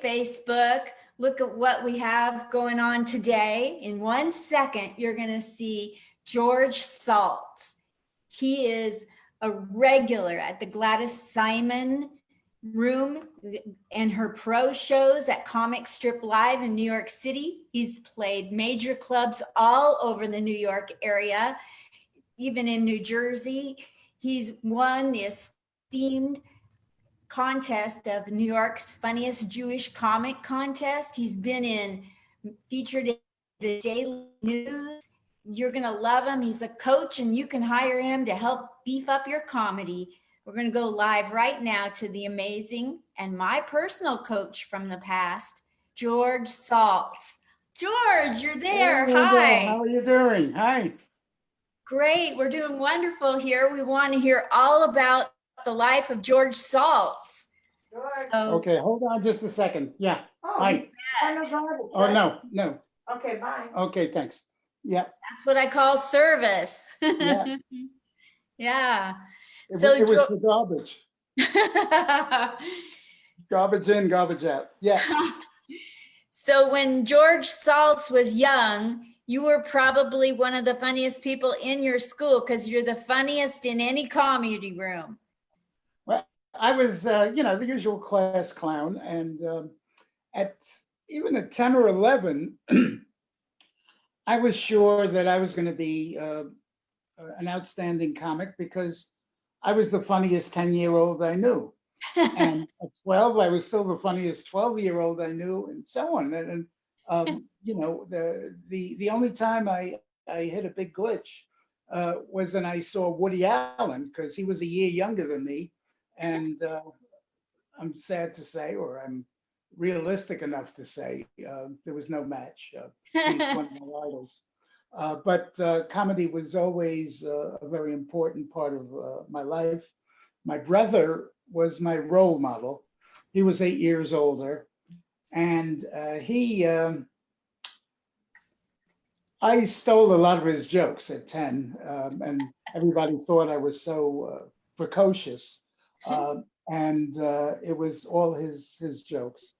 Facebook. Look at what we have going on today. In 1 second, you're going to see George Saltz. He is a regular at the Gladys Simon room and her pro shows at Comic Strip Live in New York City. He's played major clubs all over the New York area, even in New Jersey. He's won the esteemed contest of New York's funniest Jewish comic contest. He's been featured in the Daily News. You're going to love him. He's a coach, and you can hire him to help beef up your comedy. We're going to go live right now to the amazing and my personal coach from the past, George Saltz. George, you're there. Hey, Hi. how are you doing? Hi. Great. We're doing wonderful here. We want to hear all about the life of George Saltz. So, okay, hold on just a second. Yeah. Hi. Oh, no. Okay, bye. Okay, thanks. Yeah. That's what I call service. Yeah. Yeah. It was the garbage. Garbage in, garbage out. Yeah. So when George Saltz was young, you were probably one of the funniest people in your school because you're the funniest in any comedy room. Well, I was, the usual class clown. And even at 10 or 11, I was sure that I was going to be an outstanding comic because I was the funniest 10-year-old I knew. And at 12, I was still the funniest 12-year-old I knew, and so on. And the only time I hit a big glitch was when I saw Woody Allen, because he was a year younger than me. And I'm sad to say, or I'm realistic enough to say, there was no match. He's one of my idols. But comedy was always a very important part of my life. My brother was my role model. He was 8 years older, and I stole a lot of his jokes at 10, and everybody thought I was so precocious, and it was all his jokes.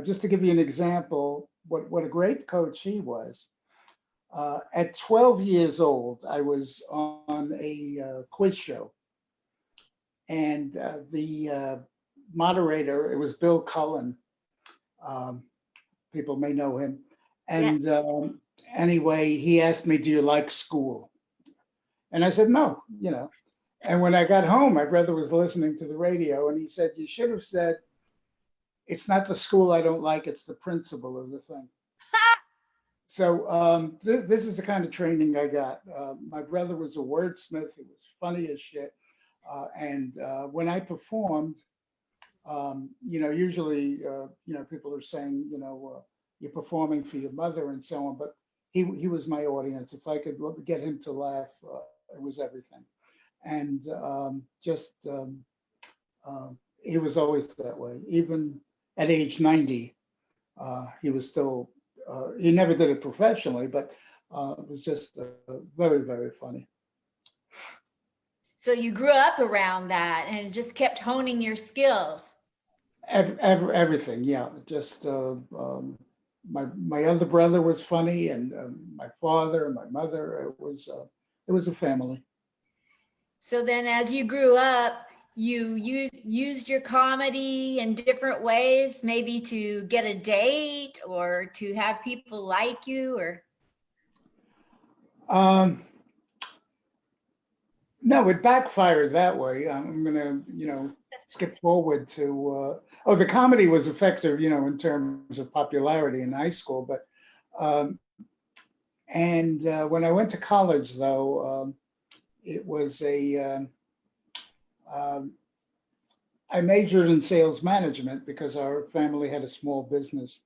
Just to give you an example, what a great coach he was. At 12 years old, I was on a quiz show, and the moderator, it was Bill Cullen. People may know him. And anyway, he asked me, "Do you like school?" And I said, "No," And when I got home, my brother was listening to the radio, and he said, "You should have said, it's not the school I don't like, it's the principal of the thing." So this is the kind of training I got. My brother was a wordsmith. He was funny as shit. And when I performed, usually, people are saying, you're performing for your mother and so on, but he was my audience. If I could get him to laugh, it was everything. And he was always that way. Even at age 90, he was still, he never did it professionally, but it was just very, very funny. So you grew up around that and just kept honing your skills. Everything, yeah. Just my other brother was funny, and my father and my mother. It was a family. So then, as you grew up, you used your comedy in different ways, maybe to get a date or to have people like you, or. No, it backfired that way. I'm gonna, skip forward to. The comedy was effective, in terms of popularity in high school, but, when I went to college, though, it was I majored in sales management because our family had a small business,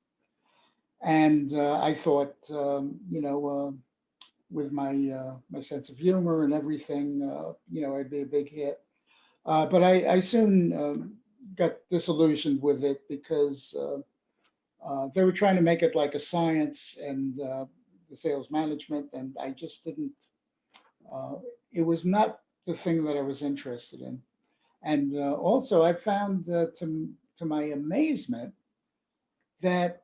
and I thought, with my sense of humor and everything, I'd be a big hit. But I soon got disillusioned with it because they were trying to make it like a science and the sales management, and I just didn't. It was not the thing that I was interested in. And also, I found, to my amazement, that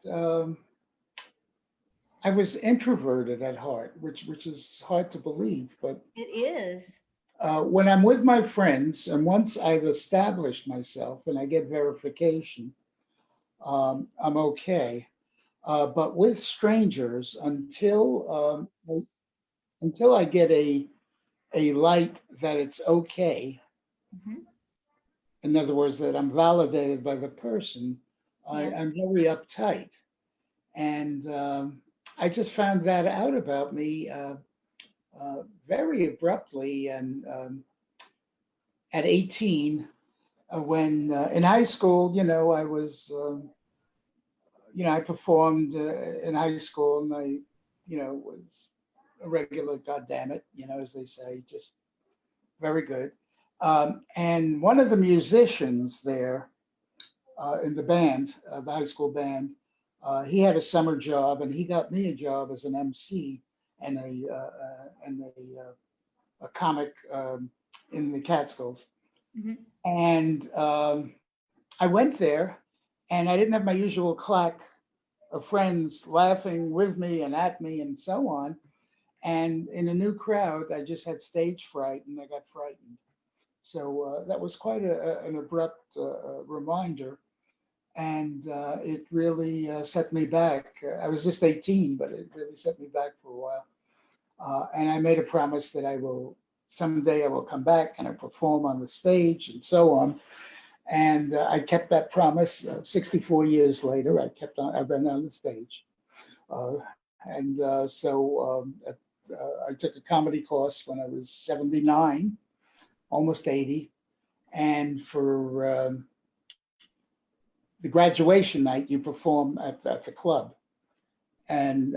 I was introverted at heart, which is hard to believe. But It is. when I'm with my friends, and once I've established myself and I get verification, I'm okay. But with strangers, until I get a light that it's okay, Mhm. in other words, that I'm validated by the person, Yeah. I'm very uptight. And I just found that out about me very abruptly. And at 18, when in high school, I was, I performed in high school, and was a regular goddammit, as they say, just very good. And one of the musicians there in the band, the high school band, he had a summer job, and he got me a job as an MC and a comic in the Catskills. Mhm. And I went there, and I didn't have my usual claque of friends laughing with me and at me and so on. And in a new crowd, I just had stage fright, and I got frightened. So that was quite an abrupt reminder, and it really set me back. I was just 18, but it really set me back for a while. And I made a promise that someday I will come back and I perform on the stage and so on. And I kept that promise. 64 years later, I've been on the stage. Uh, and I took a comedy course when I was 79, almost 80. And for the graduation night, you perform at the club. And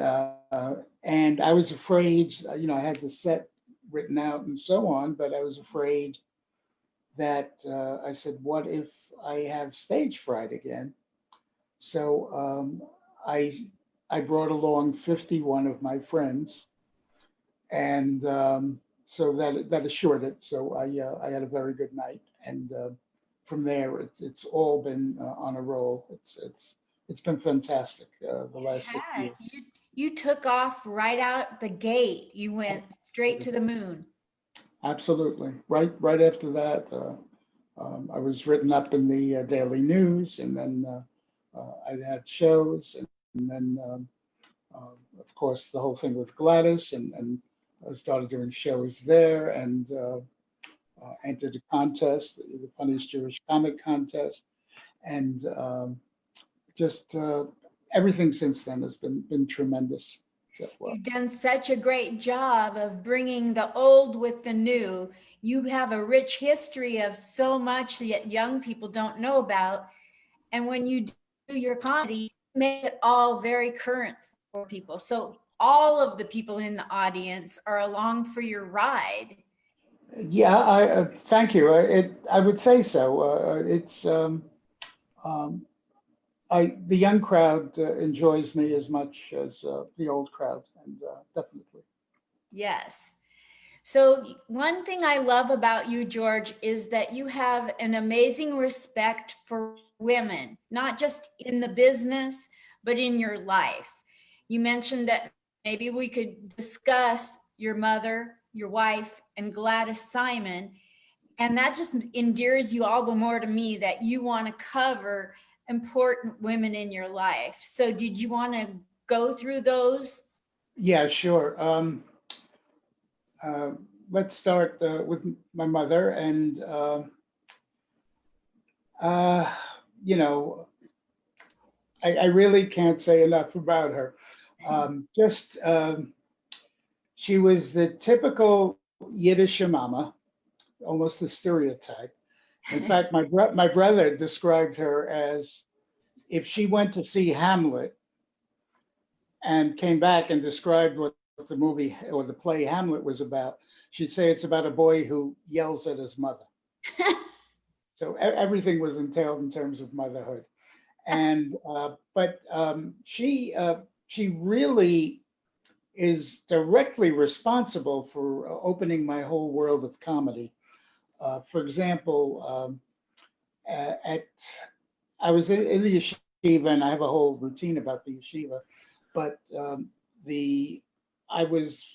and I was afraid, I had the set written out and so on, but I was afraid that I said, what if I have stage fright again? So I I brought along 51 of my friends, and so that assured it. So I had a very good night, and from there it's all been on a roll. It's been fantastic the It last 6 years. has. You took off right out the gate. You went straight to the moon. Absolutely. Right after that, I was written up in the Daily News, and then I had shows, and then, of course, the whole thing with Gladys, and I started doing shows there, and entered a contest, the Funniest Jewish Comic Contest, and just everything since then has been tremendous. So, You've done such a great job of bringing the old with the new. You have a rich history of so much that young people don't know about. And when you do your comedy, you make it all very current for people. So all of the people in the audience are along for your ride. yeah, I thank you. I would say so. It's um, the young crowd enjoys me as much as the old crowd, and definitely. Yes. So, one thing I love about you, George, is that you have an amazing respect for women, not just in the business, but in your life. You mentioned that maybe we could discuss your mother, your wife, and Gladys Simon. And that just endears you all the more to me that you want to cover important women in your life. So, did you want to go through those? Yeah, sure. Uh, let's start with my mother, and uh, you know, I really can't say enough about her. Just she was the typical Yiddish mama, almost the stereotype. In fact, my brother described her as, if she went to see Hamlet and came back and described what the movie or the play Hamlet was about, she'd say it's about a boy who yells at his mother. So everything was entailed in terms of motherhood. And but she really is directly responsible for opening my whole world of comedy. For example, at I was in the yeshiva, and I have a whole routine about the yeshiva. But the I was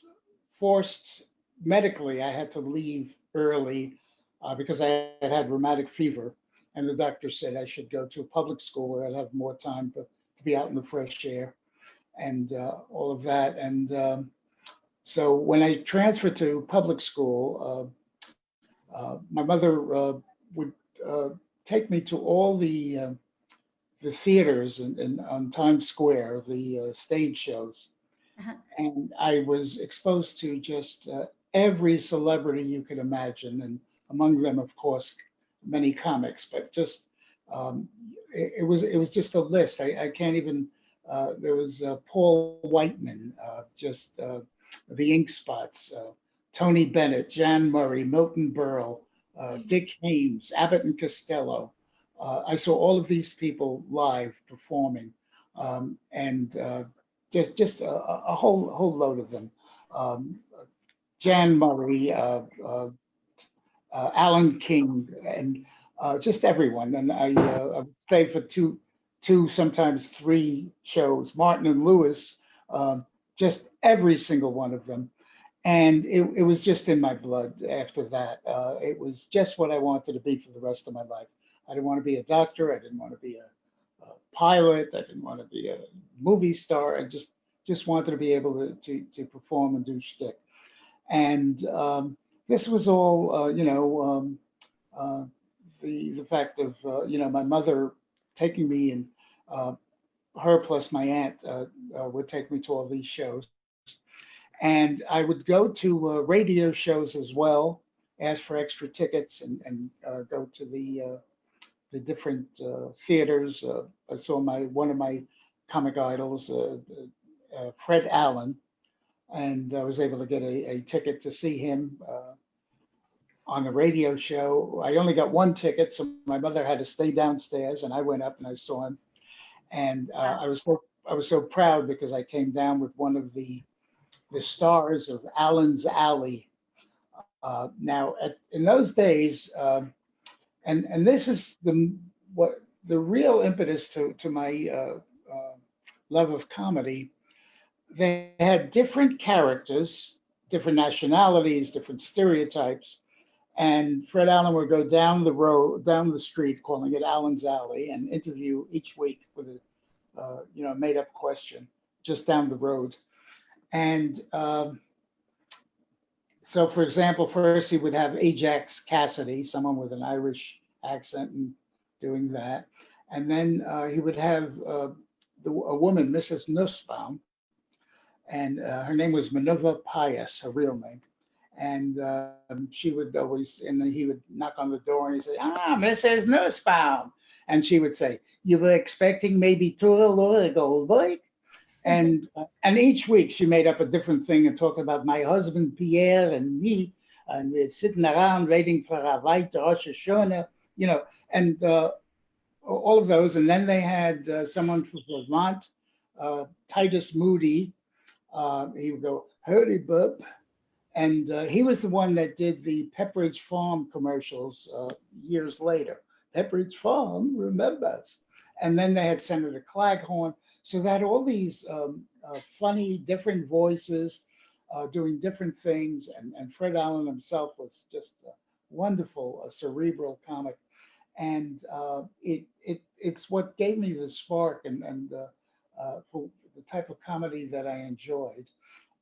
forced medically. I had to leave early because I had rheumatic fever, and the doctor said I should go to a public school where I'd have more time to be out in the fresh air and all of that. And so when I transferred to public school, my mother would uh, take me to all the theaters in on Times Square, the stage shows, Uh-huh. and I was exposed to just every celebrity you could imagine, and among them, of course, many comics. But just um, it was just a list. I can't even. There was Paul Whiteman, just the Ink Spots, Tony Bennett, Jan Murray, Milton Berle, Dick Haymes, Abbott and Costello. I saw all of these people live performing, and just a whole load of them. Um, Jan Murray, Alan King, and just everyone. And I would stay for two, sometimes three shows. Martin and Lewis, just every single one of them. And it was just in my blood after that. It was just what I wanted to be for the rest of my life. I didn't want to be a doctor. I didn't want to be a pilot. I didn't want to be a movie star. I just wanted to be able to perform and do shtick. And this was all, uh, the fact of, my mother taking me and her plus my aunt would take me to all these shows. And I would go to radio shows as well, ask for extra tickets and go to the different theaters. I saw one of my comic idols, Fred Allen, and I was able to get a ticket to see him on the radio show. I only got one ticket, so my mother had to stay downstairs, and I went up and I saw him. And I was so proud because I came down with one of the stars of Allen's Alley. Now, in those days, and this is what the real impetus to my love of comedy. They had different characters, different nationalities, different stereotypes, and Fred Allen would go down the street, calling it Allen's Alley, and interview each week with a made up question just down the road. And so, for example, first he would have Ajax Cassidy, someone with an Irish accent, and doing that. And then he would have a woman, Mrs. Nussbaum, and her name was Minerva Pius, her real name. And she would always, and then he would knock on the door and he'd say, Mrs. Nussbaum. And she would say, you were expecting maybe Turl or Goldberg? And each week she made up a different thing and talked about my husband Pierre and me, and we're sitting around waiting for a white Rosh Hashanah, and all of those. And then they had someone from Vermont, Titus Moody. He would go, hurdy bub. And he was the one that did the Pepperidge Farm commercials years later. Pepperidge Farm remembers. And then they had Senator Claghorn. So they had all these funny, different voices doing different things. And Fred Allen himself was just a wonderful, cerebral comic. And it's what gave me the spark and for the type of comedy that I enjoyed.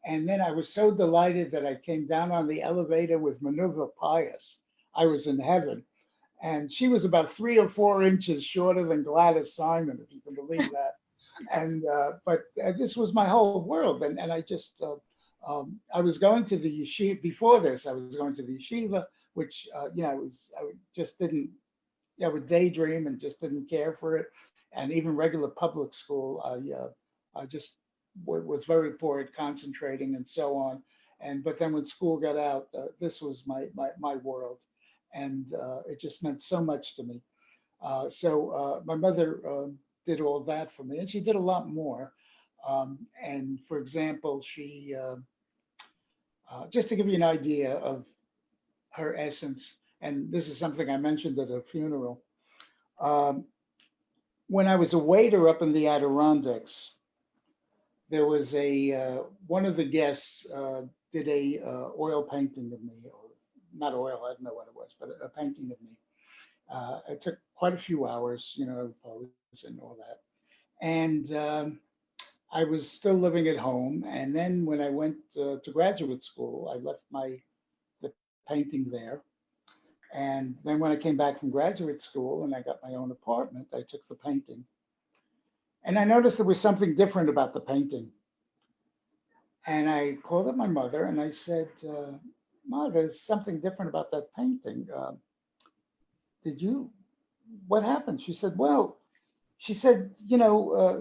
And then I was so delighted that I came down on the elevator with Minerva Pius. I was in heaven. And she was about 3 or 4 inches shorter than Gladys Simon, if you can believe that. And but this was my whole world. And I just, I was going to the yeshiva before this. I was going to the yeshiva, which I just didn't. I would daydream and just didn't care for it. And even regular public school, I just was very poor at concentrating and so on. But then when school got out, this was my world, and it just meant so much to me. So my mother did all that for me, and she did a lot more. And for example, she just to give you an idea of her essence, and this is something I mentioned at her funeral. Um, when I was a waiter up in the Adirondacks, there was one of the guests did a oil painting of me, or not oil, I don't know what it was, but a painting of me. It took quite a few hours, pose and all that. And I was still living at home. And then when I went to graduate school, I left the painting there. And then when I came back from graduate school and I got my own apartment, I took the painting. And I noticed there was something different about the painting. And I called up my mother and I said, Ma, there's something different about that painting. What happened? She said, well, she said, you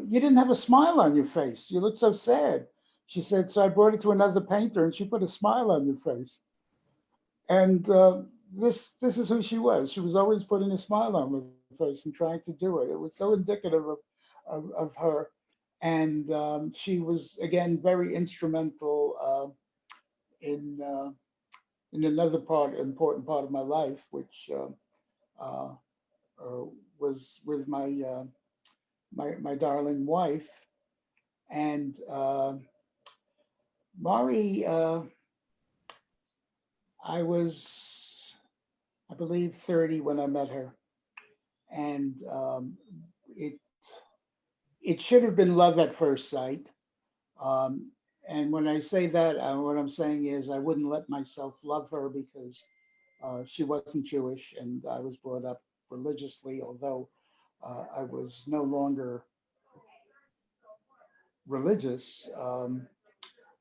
didn't have a smile on your face. You looked so sad. She said, so I brought it to another painter and she put a smile on your face. And this is who she was. She was always putting a smile on her face and trying to do it. It was so indicative of her. And she was, again, very instrumental in another important part of my life, which uh, was with my darling wife. And Mari, I was, I believe, 30 when I met her, and it should have been love at first sight. Um, and when I say that, what I'm saying is I wouldn't let myself love her because she wasn't Jewish, and I was brought up religiously, although I was no longer religious.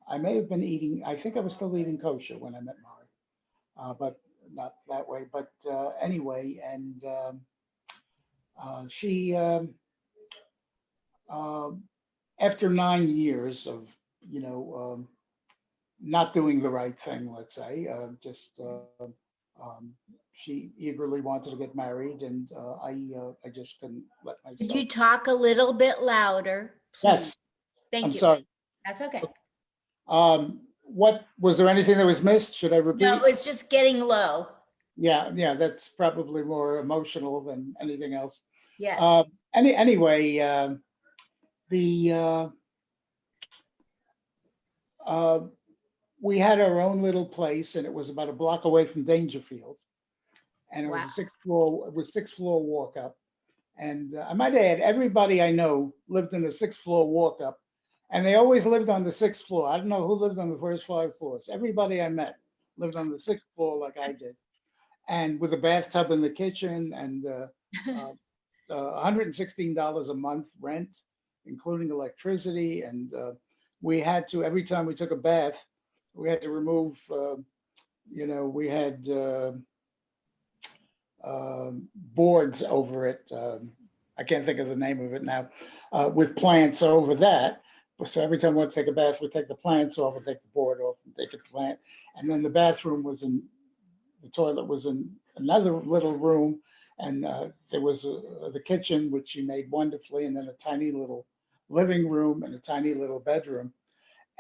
I may have been eating, I think I was still eating kosher when I met Mari, but not that way. But anyway, and she, after 9 years of, you know, not doing the right thing, let's say, she eagerly wanted to get married, and I just couldn't let Could myself. you talk a little bit louder, please? Yes, I'm Thank you. sorry. That's okay. What was there anything that was missed? Should I No, repeat? it was just getting low. Yeah, that's probably more emotional than anything else. Yes. Anyway, the uh, we had our own little place, and it was about a block away from Dangerfield, and it was Wow. a sixth floor walk up. And I might add, everybody I know lived in the sixth floor walk up, and they always lived on the sixth floor. I don't know who lived on the first 5 floors. Everybody I met lived on the sixth floor like I did, and with a bathtub in the kitchen, and $116 a month rent, including electricity. And we had to, every time we took a bath, we had to remove, we had boards over it. I can't think of the name of it now, with plants over that. So every time we went to take a bath, we'd take the plants off, we'd take the board off, and take a plant. And then the toilet was in another little room. And there was the kitchen, which she made wonderfully, and then a tiny little living room and a tiny little bedroom.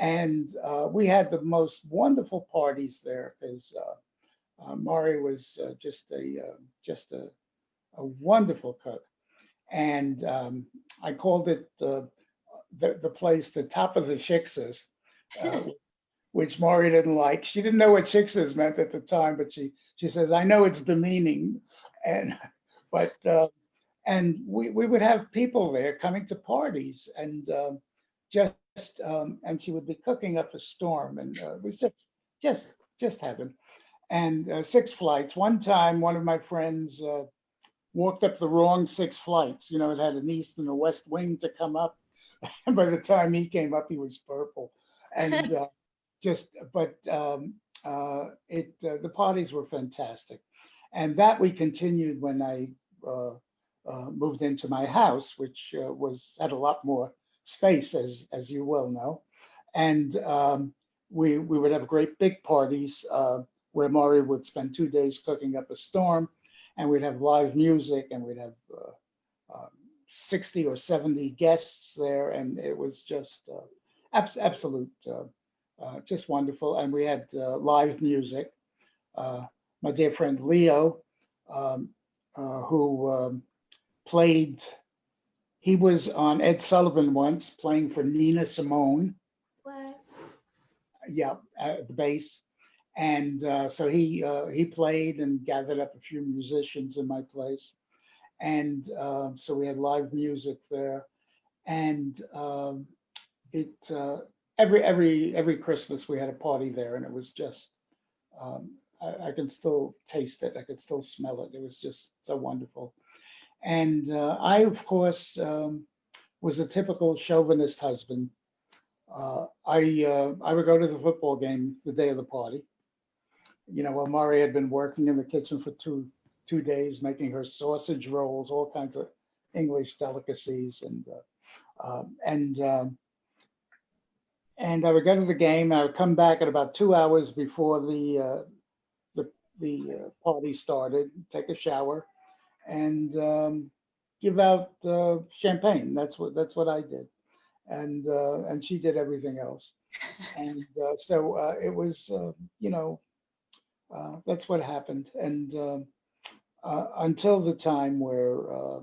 And we had the most wonderful parties there, because Mari was just a wonderful cook. And I called it the place, the top of the Shiksas, which Mari didn't like. She didn't know what Shiksas meant at the time, but she says, I know it's demeaning. And and we would have people there coming to parties, and and she would be cooking up a storm, and it was just heaven. And 6 flights. One time, one of my friends walked up the wrong 6 flights. You know, it had an east and a west wing to come up. And by the time he came up, he was purple. And the parties were fantastic. And that we continued when I moved into my house, which had a lot more space, as you well know. And we would have great big parties where Mari would spend 2 days cooking up a storm, and we'd have live music, and we'd have 60 or 70 guests there, and it was just absolute, just wonderful. And we had live music. My dear friend Leo, who played He was on Ed Sullivan once playing for Nina Simone. What? Yeah, at the bass. And so he played and gathered up a few musicians in my place. And so we had live music there. And it every Christmas we had a party there, and it was just I can still taste it. I could still smell it. It was just so wonderful. And I, of course, was a typical chauvinist husband. I would go to the football game the day of the party. You know, while Mari had been working in the kitchen for two days, making her sausage rolls, all kinds of English delicacies, and I would go to the game. I would come back at about 2 hours before the party started, take a shower, and give out champagne. That's what I did, and she did everything else. And so it was, you know, that's what happened. And until the time where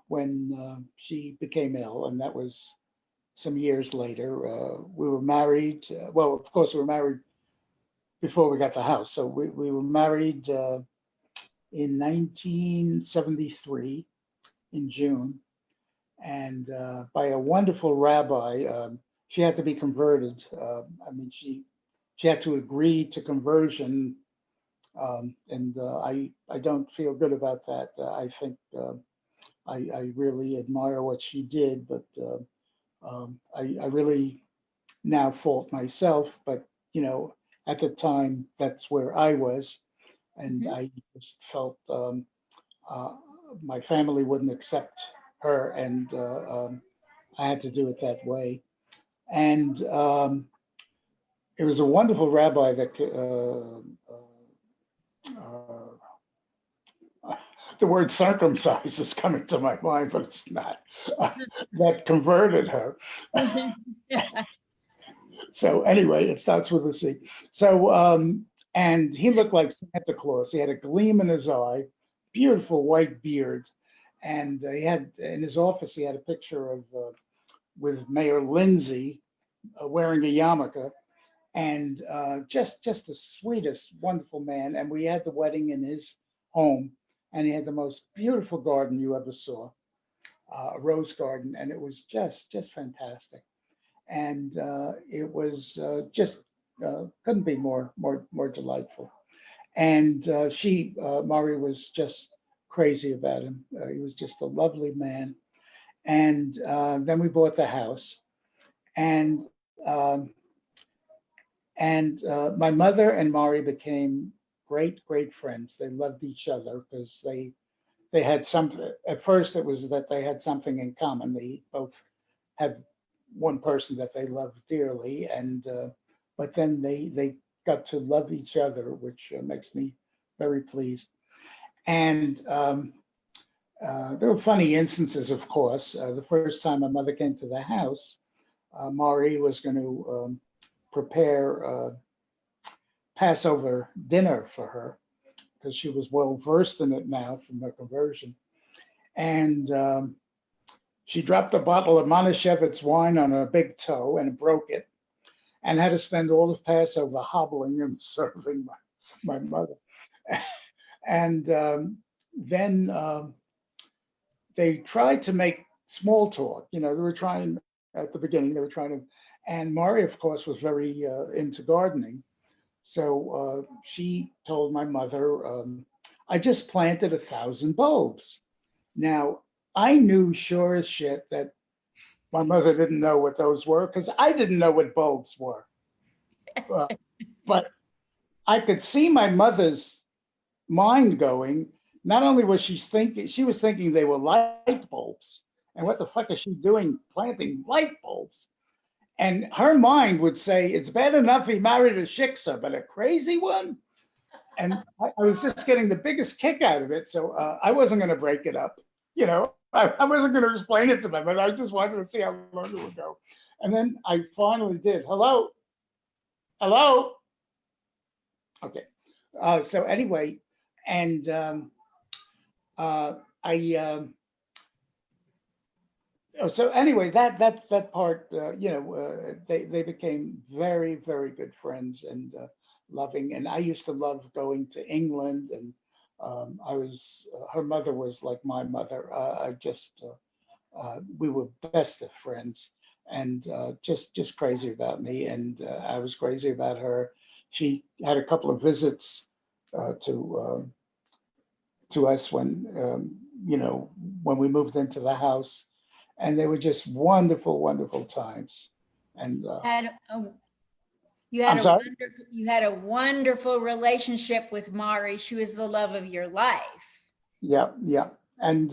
when she became ill, and that was some years later. We were married. Well, of course, we were married before we got the house. So we were married in 1973 in June, and by a wonderful rabbi. She had to be converted. I mean, she had to agree to conversion, and I don't feel good about that. I think I really admire what she did, but I really now fault myself. But you know, at the time, that's where I was, and Mhm. I just felt uh, my family wouldn't accept her, and I had to do it that way. And it was a wonderful rabbi that the word circumcised is coming to my mind, but it's not. That converted her. So anyway, it starts with a C. So and he looked like Santa Claus. He had a gleam in his eye, beautiful white beard, and he had in his office he had a picture of with Mayor Lindsay wearing a yarmulke, and just the sweetest, wonderful man. And we had the wedding in his home, and he had the most beautiful garden you ever saw, a rose garden, and it was just fantastic. And it was just couldn't be more delightful. And Mari was just crazy about him. He was just a lovely man. And then we bought the house, and um, my mother and Mari became great friends. They loved each other because they had something. At first, it was that they had something in common. They both had one person that they loved dearly, and but then they got to love each other, which makes me very pleased. And there were funny instances, of course. The first time my mother came to the house, Mari was going to prepare Passover dinner for her because she was well versed in it now from her conversion. And she dropped a bottle of Manischewitz wine on her big toe and broke it, and had to spend all of Passover hobbling and serving my mother. And then they tried to make small talk. You know, they were trying at the beginning, they were trying to, and Mari, of course, was very into gardening. So she told my mother, I just planted 1,000 bulbs. Now, I knew sure as shit that my mother didn't know what those were because I didn't know what bulbs were. Uh, but I could see my mother's mind going. Not only was she was thinking they were light bulbs. And what the fuck is she doing planting light bulbs? And her mind would say, it's bad enough he married a shiksa, but a crazy one? And I was just getting the biggest kick out of it. So I wasn't going to break it up. You know, I wasn't going to explain it to them, but I just wanted to see how long it would go. And then I finally did. Hello? Hello? Okay. So anyway, and uh, I So anyway, that part, they became very, very good friends and loving. And I used to love going to England, and her mother was like my mother. We were best of friends, and just crazy about me, and I was crazy about her. She had a couple of visits to us when we moved into the house, and they were just wonderful, wonderful times. And Had a, I'm sorry. you had a wonderful relationship with Mari. She was the love of your life. Yeah, yeah. And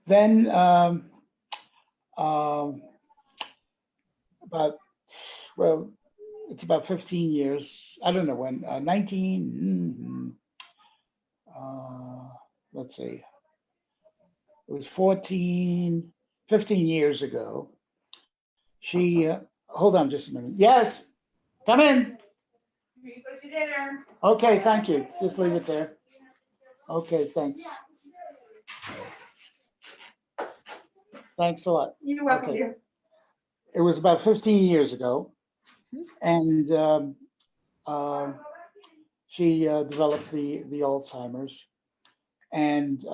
then um, about, well, it's about 15 years. I don't know when. 19. Let's see. It was 15 years ago. She, hold on just a minute. Yes, come in. Okay, thank you. Just leave it there. Okay, thanks. Thanks a lot. You're welcome. Okay. It was about 15 years ago, and she developed the Alzheimer's, and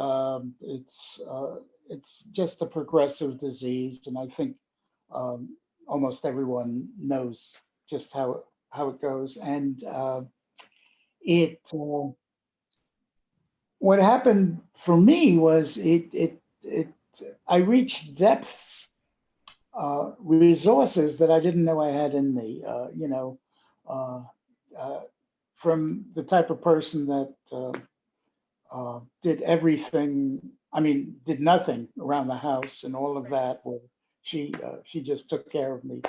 it's just a progressive disease, and I think almost everyone knows just how it goes. And it what happened for me was it I reached depths, resources that I didn't know I had in me. Uh, uh, from the type of person that did everything. I mean, did nothing around the house and all of that. Where she just took care of me,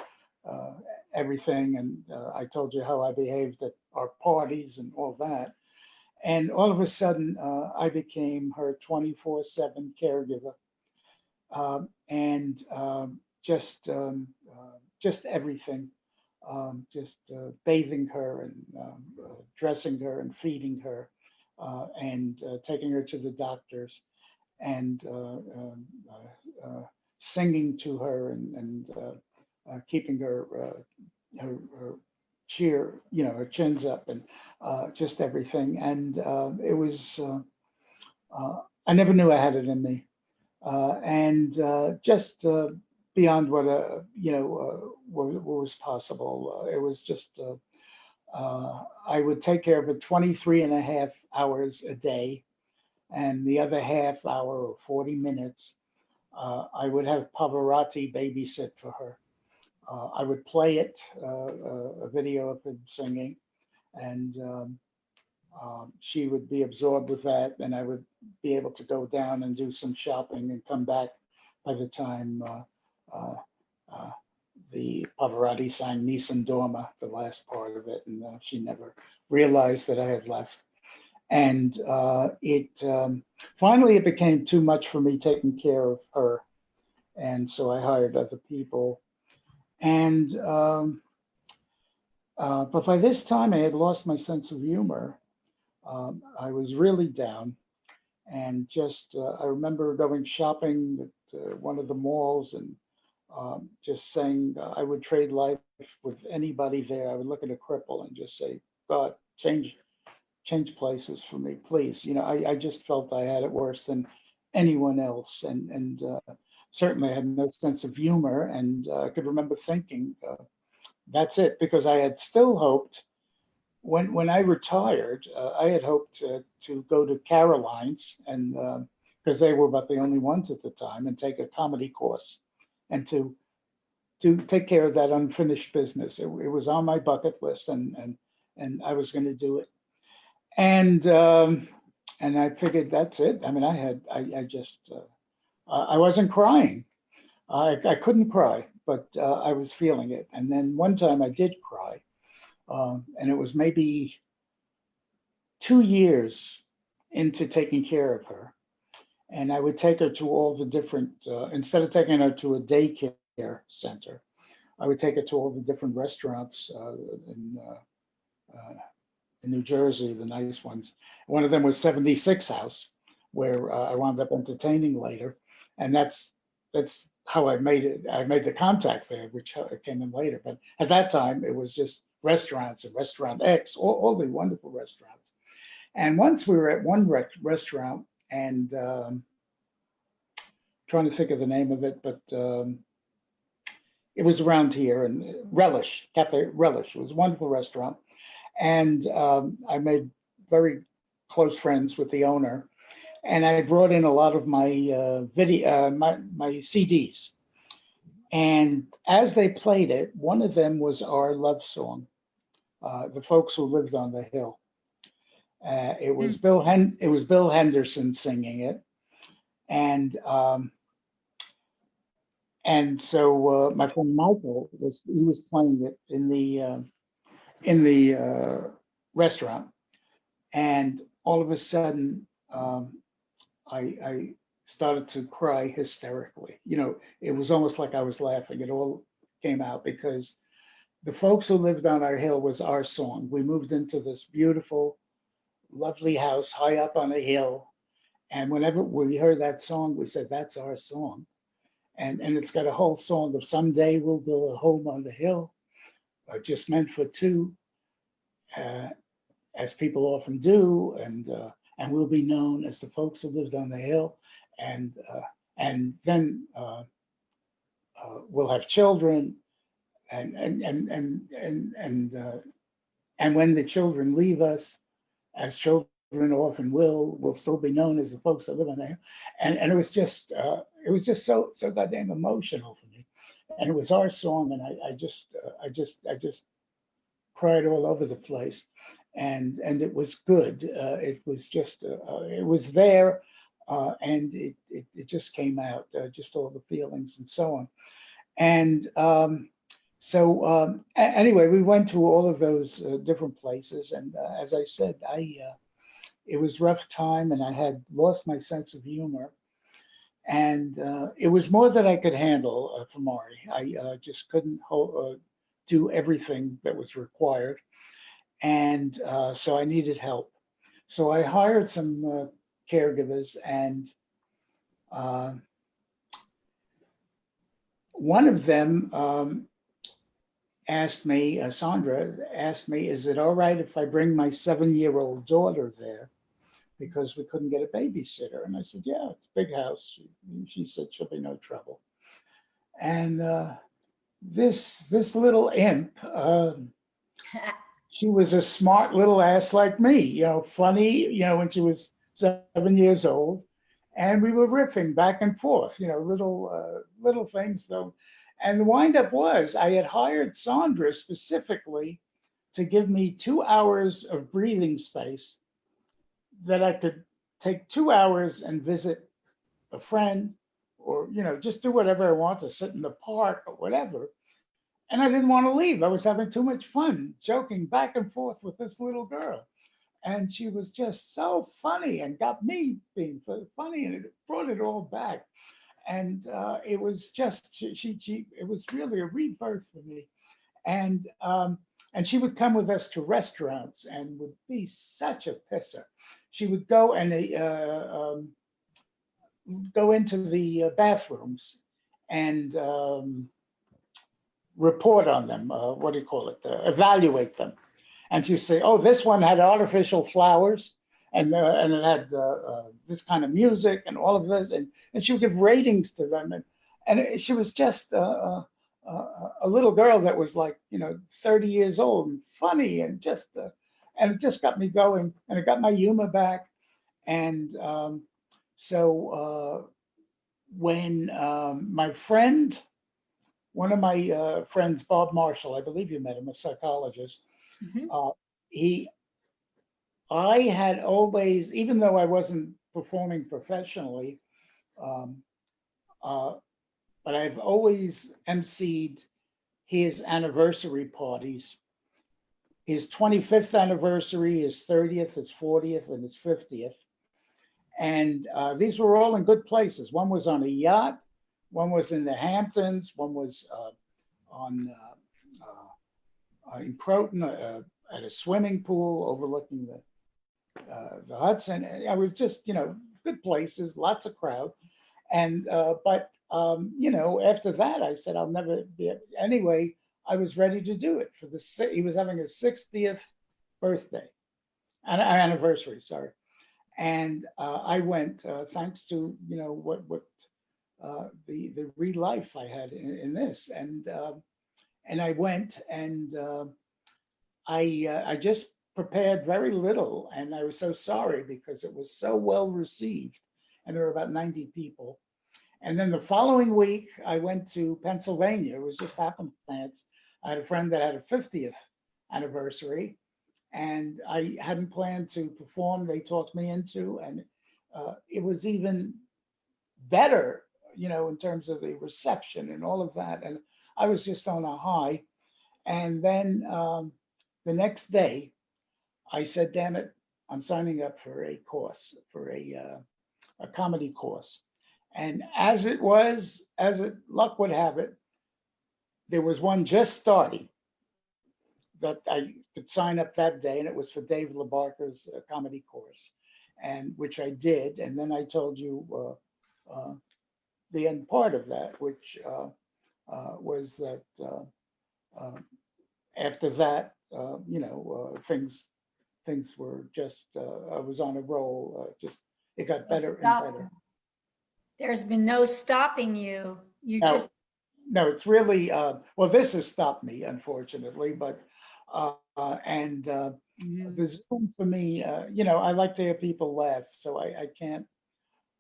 uh, everything. And I told you how I behaved at our parties and all that. And all of a sudden, I became her 24/7 caregiver, and just everything, just bathing her and dressing her and feeding her, and taking her to the doctors, and singing to her, and keeping her cheer, her chins up, and just everything. And it was, I never knew I had it in me. And just beyond what was possible. It was just, I would take care of it 23 and a half hours a day, and the other half hour or 40 minutes, I would have Pavarotti babysit for her. I would play it, a video of him singing, and she would be absorbed with that, and I would be able to go down and do some shopping and come back by the time uh, uh, the Pavarotti sang Nissan Dorma, the last part of it, and she never realized that I had left. And it finally it became too much for me taking care of her, and so I hired other people. And but by this time, I had lost my sense of humor. I was really down, and just I remember going shopping at one of the malls, and just saying I would trade life with anybody there. I would look at a cripple and just say, God, change places for me, please. I just felt I had it worse than anyone else, and certainly I had no sense of humor. And I could remember thinking, that's it, because I had still hoped when I retired, I had hoped to go to Caroline's, and because they were about the only ones at the time, and take a comedy course, and to take care of that unfinished business. It was on my bucket list, and I was going to do it. And I figured that's it. I mean, I just I wasn't crying. I couldn't cry, but I was feeling it. And then one time I did cry, and it was maybe 2 years into taking care of her. And I would take her to all the different, instead of taking her to a daycare center, I would take her to all the different restaurants in New Jersey, the nice ones. One of them was 76 House, where I wound up entertaining later. And that's how I made it. I made the contact there, which came in later. But at that time, it was just restaurants and Restaurant X, all the wonderful restaurants. And once we were at one restaurant, and trying to think of the name of it, but it was around here, and Relish, Cafe Relish. It was a wonderful restaurant. And I made very close friends with the owner. And I brought in a lot of my my CDs. And as they played it, one of them was our love song, "The Folks Who Lived on the Hill." It was Bill Henderson singing it, and so my friend Michael was playing it in the restaurant, and all of a sudden I started to cry hysterically. You know, it was almost like I was laughing. It all came out because "The Folks Who Lived on Our Hill" was our song. We moved into this beautiful, lovely house high up on a hill. And whenever we heard that song, we said, that's our song. And it's got a whole song of "Someday we'll build a home on the hill, just meant for two, as people often do, and we'll be known as the folks who lived on the hill, and then we'll have children, and when the children leave us, as children often will, we'll still be known as the folks that live on the hill." And it was just so goddamn emotional for me, and it was our song, and I just cried all over the place, and it was good. It was just it was there, and it just came out, just all the feelings and so on. And anyway, we went to all of those different places, and as I said, it was rough time, and I had lost my sense of humor, and it was more than I could handle for Maury. I just couldn't do everything that was required, and so I needed help. So I hired some caregivers, and one of them asked me, Sandra asked me, "Is it all right if I bring my 7-year-old daughter there? Because we couldn't get a babysitter." And I said, "Yeah, it's a big house." She said she'll be no trouble. And this little imp, she was a smart little ass like me, you know, funny, you know, when she was 7 years old. And we were riffing back and forth, you know, little things though. And the windup was I had hired Sandra specifically to give me 2 hours of breathing space, that I could take 2 hours and visit a friend, or, you know, just do whatever I want, to sit in the park or whatever. And I didn't want to leave. I was having too much fun joking back and forth with this little girl. And she was just so funny and got me being funny, and it brought it all back. And it was just, it was really a rebirth for me. And she would come with us to restaurants and would be such a pisser. She would go and go into the bathrooms and report on them. What do you call it? Evaluate them. And she'd say, "Oh, this one had artificial flowers, and it had this kind of music and all of this," and she would give ratings to them. And she was just a little girl that was like, you know, 30 years old and funny, and it just got me going, and it got my humor back. And when my friend, one of my friends, Bob Marshall, I believe you met him, a psychologist, I had always, even though I wasn't performing professionally, but I've always emceed his anniversary parties. His 25th anniversary, his 30th, his 40th, and his 50th. And these were all in good places. One was on a yacht, one was in the Hamptons, one was in Croton at a swimming pool overlooking the Hudson. I was just, you know, good places, lots of crowd. And but after that, I said, I'll never be. Anyway, I was ready to do it he was having his 60th birthday, anniversary, sorry. And I went, thanks to, the real life I had in this. And I went and I just prepared very little. And I was so sorry because it was so well received. And there were about 90 people. And then the following week, I went to Pennsylvania. It was just happenstance. I had a friend that had a 50th anniversary, and I hadn't planned to perform. They talked me into, and it was even better, in terms of the reception and all of that. And I was just on a high. And then the next day, I said, "Damn it, I'm signing up for a course, for a comedy course." And as luck would have it, there was one just starting that I could sign up that day, and it was for Dave LaBarker's comedy course, and which I did. And then I told you the end part of that, which was that after that, things were just I was on a roll. Just it got better and better. There's been no stopping you. You No, just no, it's really well. This has stopped me, unfortunately, but and the Zoom for me, I like to hear people laugh, so I can't.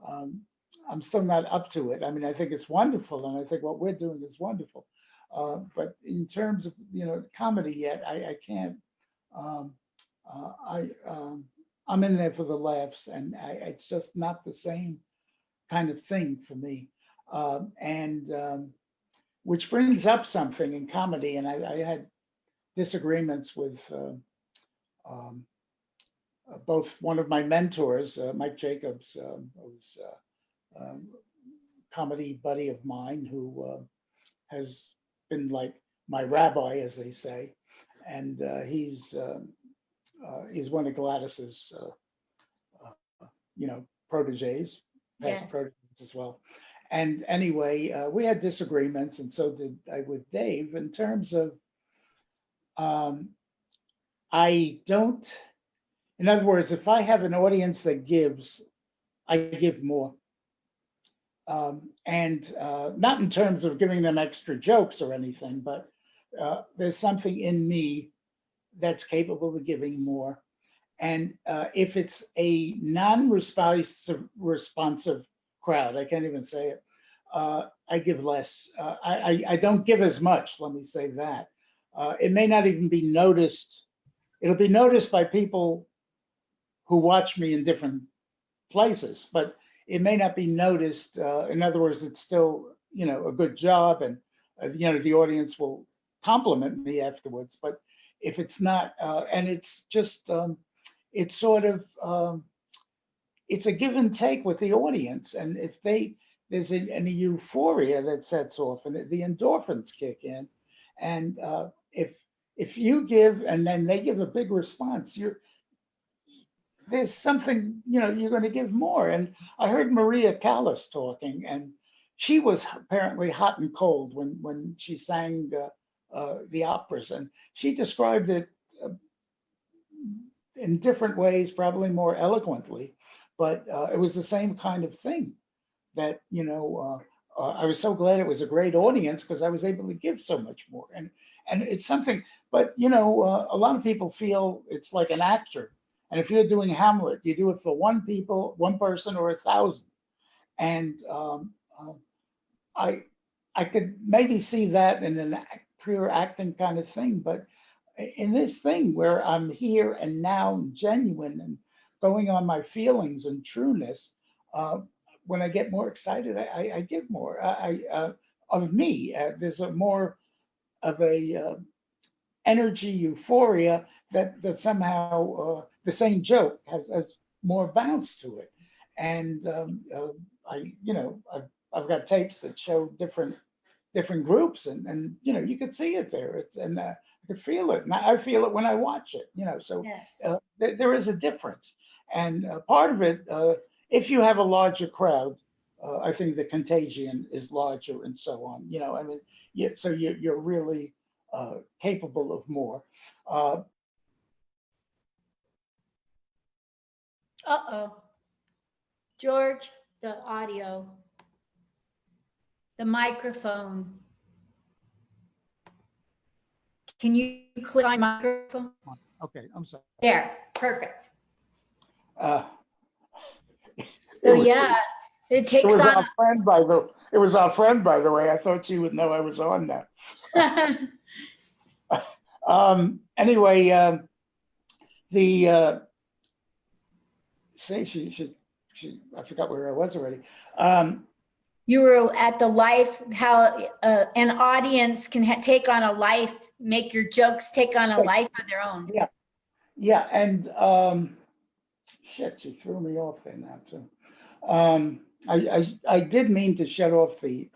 I'm still not up to it. I mean, I think it's wonderful, and I think what we're doing is wonderful. But in terms of comedy, yet I can't. Um, I'm in there for the laughs, and it's just not the same kind of thing for me. And which brings up something in comedy, and I had disagreements with both one of my mentors, Mike Jacobs, who's a comedy buddy of mine, who has been like my rabbi, as they say, and he's one of Gladys's, proteges, past yes. proteges as well. And anyway, we had disagreements, and so did I with Dave in terms of I don't. In other words, if I have an audience that gives, I give more. And not in terms of giving them extra jokes or anything, but there's something in me that's capable of giving more. And if it's a non-responsive crowd, I can't even say it, I give less. I don't give as much, let me say that. It may not even be noticed. It'll be noticed by people who watch me in different places, but it may not be noticed. In other words, it's still, a good job, and the audience will compliment me afterwards. But if it's not, and it's just, it's sort of, it's a give and take with the audience, and if there's a euphoria that sets off, and the endorphins kick in, and if you give and then they give a big response, there's something, you're going to give more. And I heard Maria Callas talking, and she was apparently hot and cold when she sang the operas, and she described it in different ways, probably more eloquently, but it was the same kind of thing that, I was so glad it was a great audience because I was able to give so much more. And it's something, but, a lot of people feel it's like an actor. And if you're doing Hamlet, you do it for one person or 1,000. And I could maybe see that in an pure acting kind of thing, but in this thing where I'm here and now and genuine and going on my feelings and trueness, when I get more excited, I give more of me. There's a more of a energy euphoria that somehow the same joke has more bounce to it. And I've got tapes that show different groups, and you could see it there. I could feel it, and I feel it when I watch it. So Yes. there is a difference, and part of it, if you have a larger crowd, I think the contagion is larger and so on. You know, I mean, yeah, so you're really capable of more. Uh, Uh-oh. George, the audio, the microphone. Can you click on microphone? okay, I'm sorry. There, perfect. Uh, So it was, yeah, it it takes was on. our friend, by the it was our friend, by the way. I thought she would know I was on now. Anyway, the say she I forgot where I was already. You were at the life, how an audience can take on a life, make your jokes take on a life of their own. Yeah, yeah, and shit, you threw me off there now too. I did mean to shut off the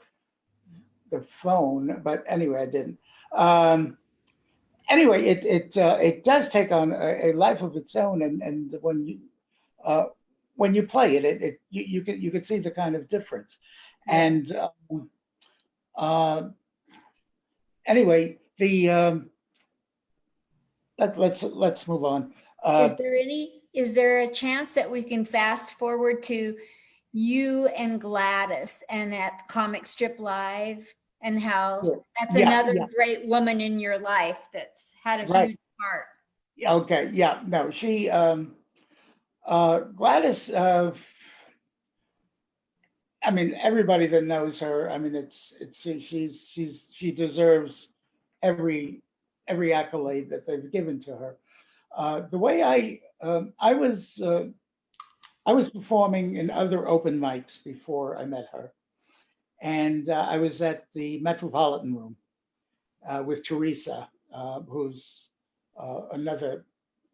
phone, but anyway, I didn't. Anyway, it does take on a life of its own, and when you play it, you could see the kind of difference. Yeah. And anyway, the let's move on. Is there a chance that we can fast forward to you and Gladys and at Comic Strip Live, and how that's Yeah, another yeah, great woman in your life that's had a right. huge part? Okay, yeah, no, she Gladys, I mean, everybody that knows her, I mean, she deserves every accolade that they've given to her. The way I was performing in other open mics before I met her, and I was at the Metropolitan Room with Teresa, who's another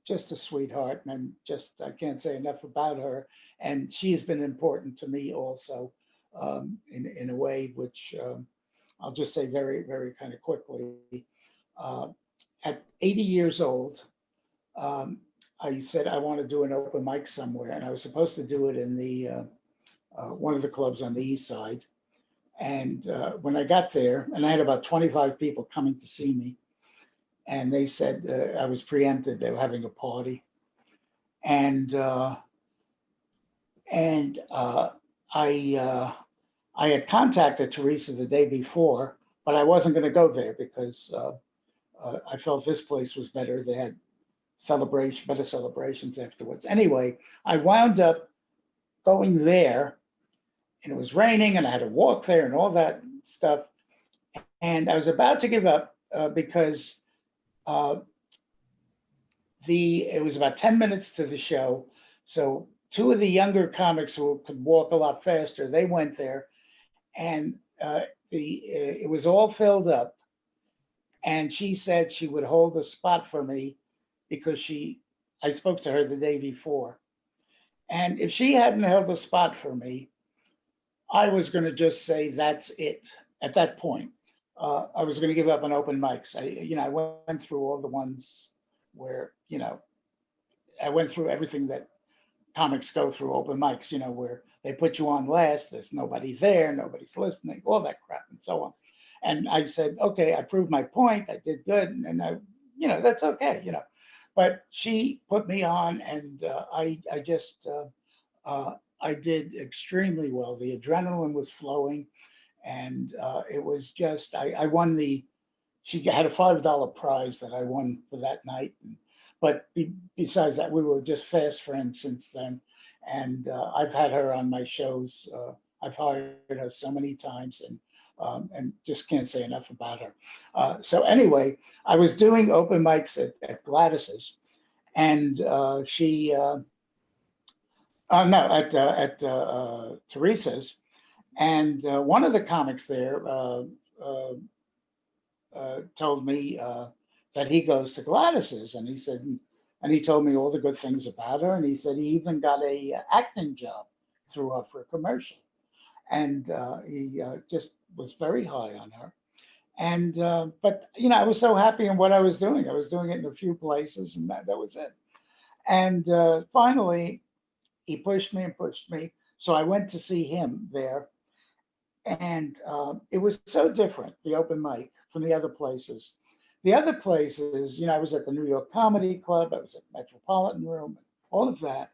just a sweetheart, and I can't say enough about her. And she's been important to me also, in a way which I'll just say very kind of quickly. Uh, at 80 years old, um, I said I want to do an open mic somewhere, and I was supposed to do it in the one of the clubs on the east side. And when I got there, and I had about 25 people coming to see me, and they said I was preempted. They were having a party, and and I had contacted Teresa the day before, but I wasn't going to go there because I felt this place was better. They had better celebrations afterwards. Anyway, I wound up going there, and it was raining, and I had to walk there and all that stuff. And I was about to give up because uh, it was about 10 minutes to the show. So two of the younger comics who could walk a lot faster, they went there, and it was all filled up. And she said she would hold a spot for me because I spoke to her the day before. And if she hadn't held a spot for me, I was going to just say that's it at that point. I was going to give up on open mics. I went through all the ones where, I went through everything that comics go through, open mics, where they put you on last, there's nobody there, nobody's listening, all that crap and so on. And I said, okay, I proved my point, I did good, and that's okay, But she put me on, and I did extremely well. The adrenaline was flowing, and it was just, I won she had a $5 prize that I won for that night. But besides that, we were just fast friends since then. And I've had her on my shows. I've hired her so many times, and just can't say enough about her. So anyway, I was doing open mics at Gladys's, and no, at Teresa's, and one of the comics there told me that he goes to Gladys's, and he told me all the good things about her, and he said he even got a acting job through her for a commercial, and he just was very high on her. And but I was so happy in what I was doing. I was doing it in a few places, and that was it. And finally, he pushed me and pushed me. So I went to see him there, and it was so different, the open mic, from the other places. The other places, I was at the New York Comedy Club, I was at Metropolitan Room, all of that.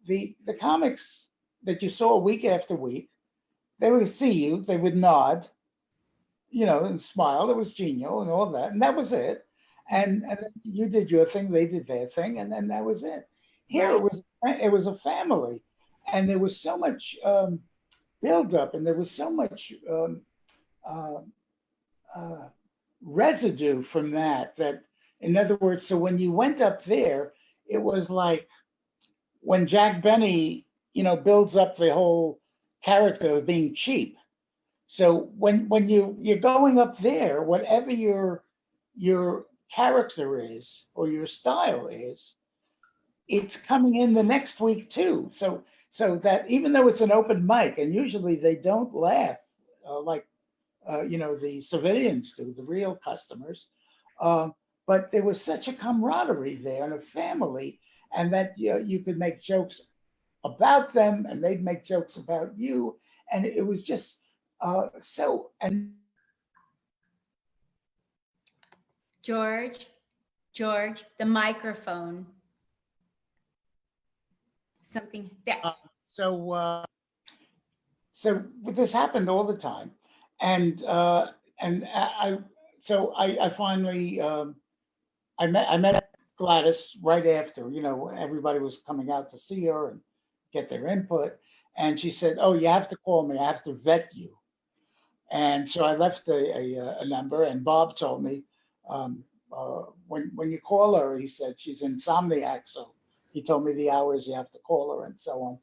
The comics that you saw week after week, they would see you, they would nod, and smile. It was genial and all that, and that was it. And then you did your thing, they did their thing, and then that was it. Here Right. it was a family, and there was so much build up, and there was so much uh, uh, residue from that. That, in other words, so when you went up there, it was like when Jack Benny, builds up the whole character of being cheap. So when you're going up there, whatever your character is or your style is, it's coming in the next week too. So that even though it's an open mic, and usually they don't laugh like the civilians do, the real customers, uh, but there was such a camaraderie there and a family, and that you could make jokes about them, and they'd make jokes about you, and it was just so. And George, George, the microphone. Something there. so so this happened all the time, and I finally I met Gladys right after. Everybody was coming out to see her and get their input, and she said, "Oh, you have to call me. I have to vet you." And so I left a number, and Bob told me, when you call her, he said she's insomniac, so he told me the hours you have to call her and so on.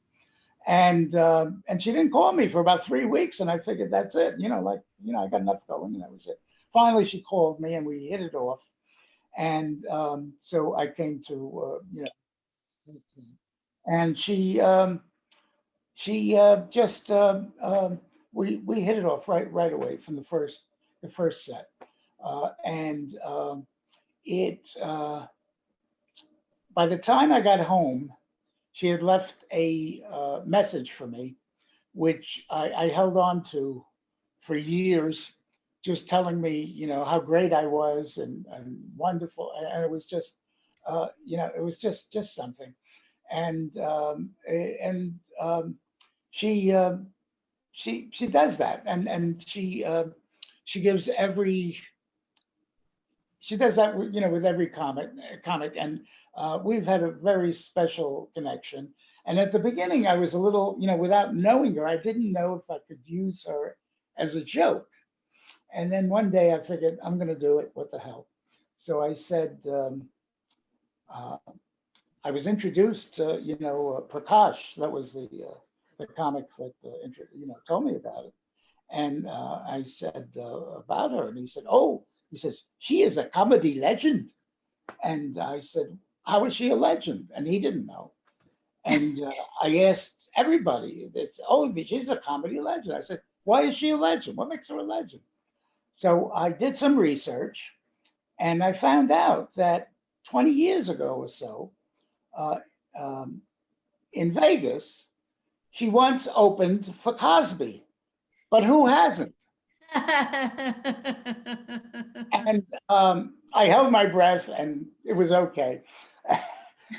And she didn't call me for about 3 weeks, and I figured that's it. I got enough going, and that was it. Finally, she called me, and we hit it off. And so I came to and she just we hit it off right away from the first set, and it by the time I got home, she had left a message for me, which I held on to for years, just telling me, how great I was, and wonderful. And it was just, it was just something. And she does that, and she gives she does that with every comic, and we've had a very special connection. And at the beginning, I was a little, without knowing her, I didn't know if I could use her as a joke. And then one day I figured, I'm going to do it. What the hell? So I said, uh, I was introduced to, Prakash. That was the comic that told me about it. And I said about her, and he said, "Oh," he says, "she is a comedy legend." And I said, "How is she a legend?" And he didn't know. And I asked everybody, "Oh, she's a comedy legend." I said, "Why is she a legend? What makes her a legend?" So I did some research, and I found out that 20 years ago or so, uh, um, in Vegas, she once opened for Cosby, but who hasn't? And I held my breath, and it was okay.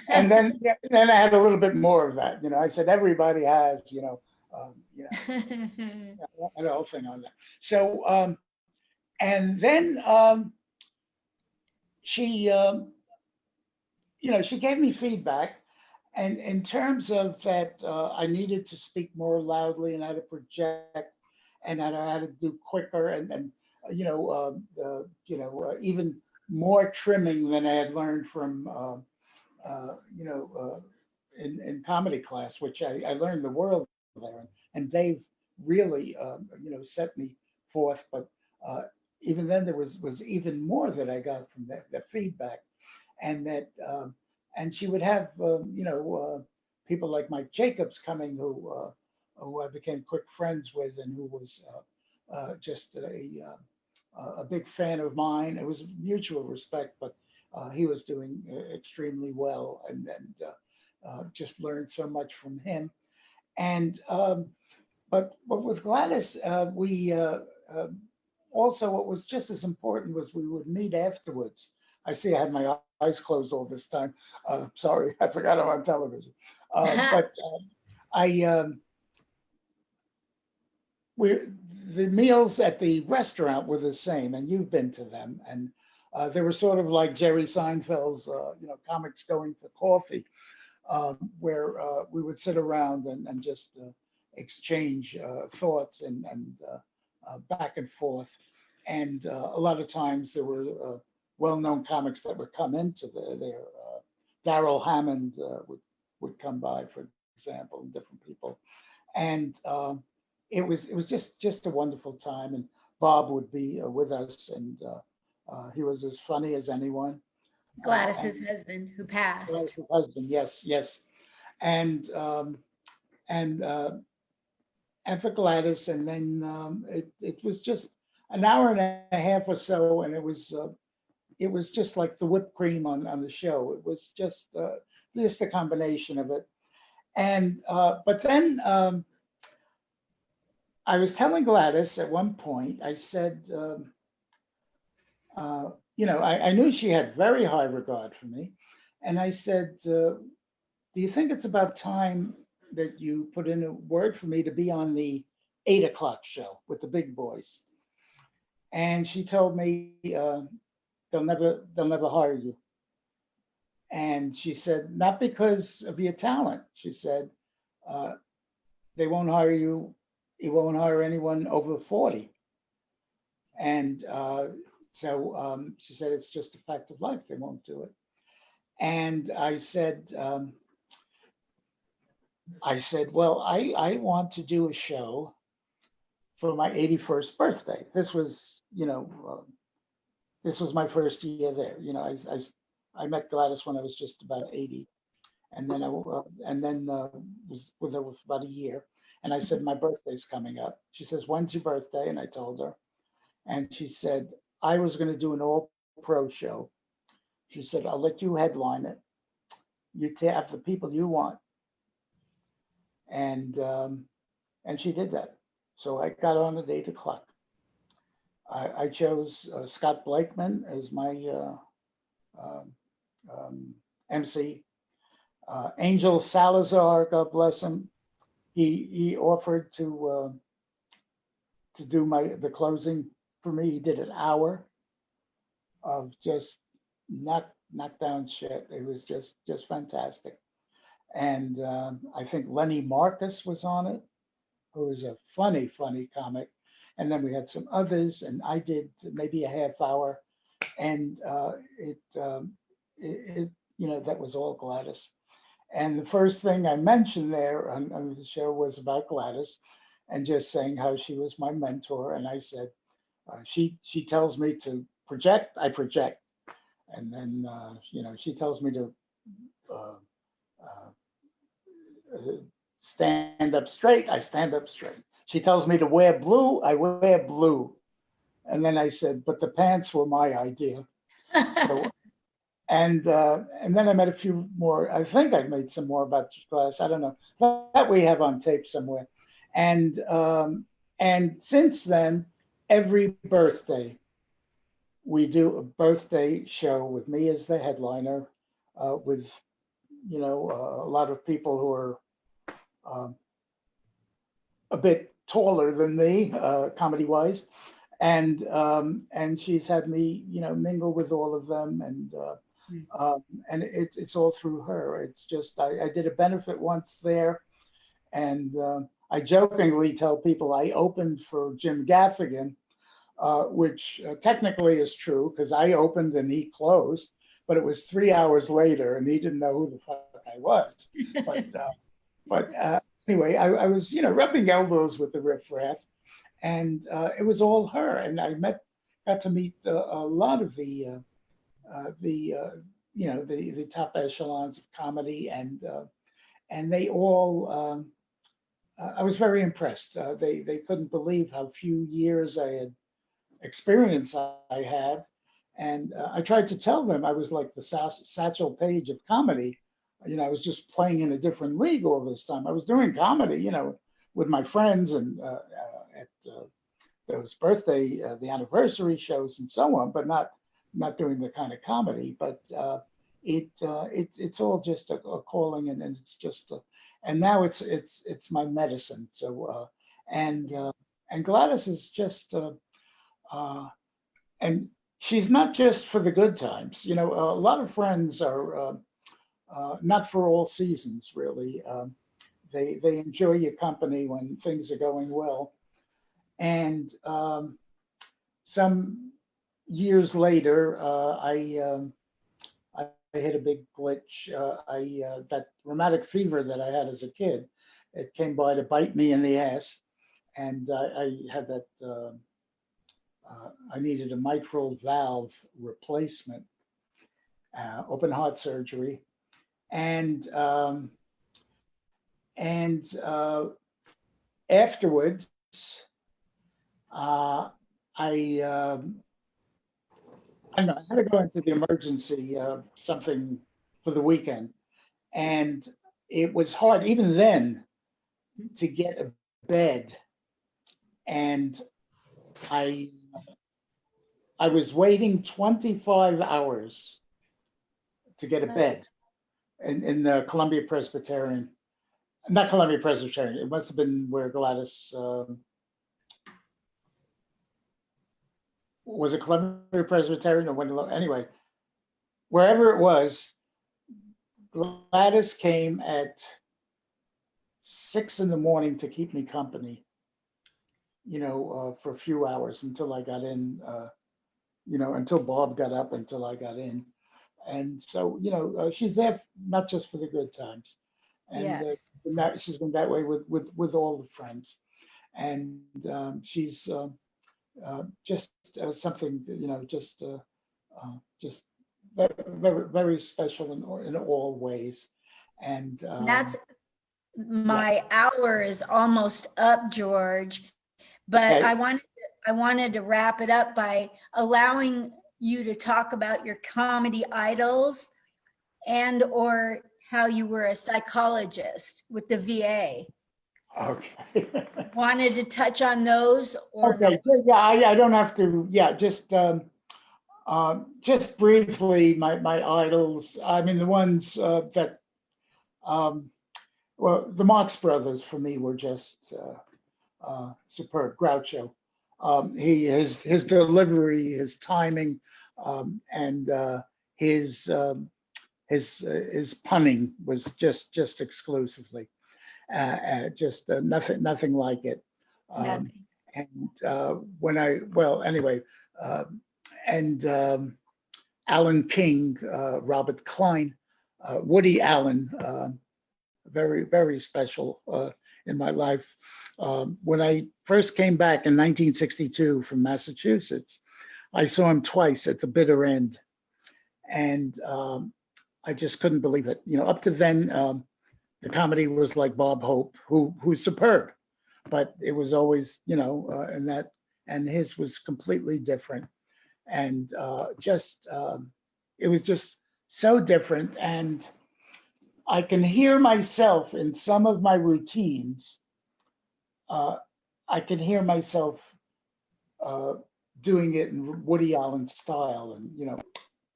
And then I had a little bit more of that. I said everybody has, I had a whole thing on that. So and then she, she gave me feedback, and in terms of that, I needed to speak more loudly, and how to project, and how to do quicker, and even more trimming than I had learned from in comedy class, which I learned the world there, and Dave really set me forth. But even then, there was even more that I got from that feedback, and that and she would have people like Mike Jacobs coming, who I became quick friends with, and who was just a big fan of mine. It was mutual respect, but he was doing extremely well, and just learned so much from him. And but with Gladys, we also, what was just as important was we would meet afterwards. I see I had my eyes closed all this time. Sorry, I forgot I'm on television. But I we the meals at the restaurant were the same, and you've been to them, and they were sort of like Jerry Seinfeld's, comics going for coffee, where we would sit around and just exchange thoughts and back and forth. And a lot of times there were well-known comics that would come into there. Darrell Hammond would come by, for example, and different people. And it was just a wonderful time. And Bob would be with us, and he was as funny as anyone. Gladys's husband who passed. Gladys's husband, yes, yes. And and uh, and for Gladys, and then it was just an hour and a half or so, and it was just like the whipped cream on the show. It was just a combination of it. And but then I was telling Gladys at one point, I said, I knew she had very high regard for me. And I said, do you think it's about time that you put in a word for me to be on the 8 o'clock show with the big boys? And she told me, they'll never hire you. And she said, not because of your talent. She said, they won't hire you. He won't hire anyone over 40. And so she said, it's just a fact of life. They won't do it. And I said, well, I want to do a show for my 81st birthday. This was, this was my first year there. I met Gladys when I was just about 80, and then was with her for about a year. And I said, my birthday's coming up. She says, when's your birthday? And I told her, and she said, I was going to do an all-pro show. She said, I'll let you headline it. You can have the people you want. And she did that. So I got on at 8 o'clock. I chose Scott Blakeman as my MC. Angel Salazar, God bless him, he offered to do the closing for me. He did an hour of just knock down shit. It was just fantastic. And I think Lenny Marcus was on it, who is a funny comic. And then we had some others, and I did maybe a half hour, and that was all Gladys. And the first thing I mentioned there on the show was about Gladys, and just saying how she was my mentor. And I said, she tells me to project, I project. And then, she tells me to stand up straight, I stand up straight. She tells me to wear blue, I wear blue. And then I said, but the pants were my idea. So, and then I met a few more. I think I made some more about class. I don't know, that we have on tape somewhere. And since then, every birthday, we do a birthday show with me as the headliner, with a lot of people who are a bit taller than me, comedy-wise, and she's had me, mingle with all of them, and it's all through her. It's just I did a benefit once there, and I jokingly tell people I opened for Jim Gaffigan, which technically is true because I opened and he closed, but it was 3 hours later and he didn't know who the fuck I was. But anyway, I was, rubbing elbows with the riffraff, and it was all her. And I got to meet a lot of the top echelons of comedy, and they all, I was very impressed. They couldn't believe how few years I had experience I had. And I tried to tell them I was like the Satchel Paige of comedy. I was just playing in a different league all this time. I was doing comedy, with my friends and at those birthday, the anniversary shows and so on, but not doing the kind of comedy. But it's all just a calling, and it's just, and now it's my medicine. So and Gladys is just, and she's not just for the good times. A lot of friends are not for all seasons, really. They enjoy your company when things are going well. And some years later, I hit a big glitch. That rheumatic fever that I had as a kid, it came by to bite me in the ass, and I had that. I needed a mitral valve replacement, open heart surgery, and afterwards, I don't know, I had to go into the emergency, something for the weekend. And it was hard, even then, to get a bed. And I was waiting 25 hours to get a bed in the Columbia Presbyterian, not Columbia Presbyterian, it must have been where Gladys, was it Columbia Presbyterian or Window? Anyway, wherever it was, Gladys came at 6 a.m. to keep me company, for a few hours until I got in, until Bob got up, until I got in. And so, she's there not just for the good times. And Yes. she's been that way with all the friends. And she's just something, just very, very, very special in all ways. And That's my hour is almost up, George, but okay. I wanted to wrap it up by allowing you to talk about your comedy idols and or how you were a psychologist with the VA. Okay. Wanted to touch on those or Okay. Yeah, I don't have to. Yeah, just briefly, my idols. I mean, the ones that, well, the Marx Brothers for me were just superb. Groucho, his delivery, his timing, and his punning was just exclusively, just nothing like it. nothing. And anyway, and Alan King, Robert Klein, Woody Allen, very, very special in my life. When I first came back in 1962 from Massachusetts, I saw him twice at the bitter end. And I just couldn't believe it. Up to then, the comedy was like Bob Hope, who's superb, but it was always, and his was completely different. And it was just so different. And I can hear myself in some of my routines. I can hear myself doing it in Woody Allen style,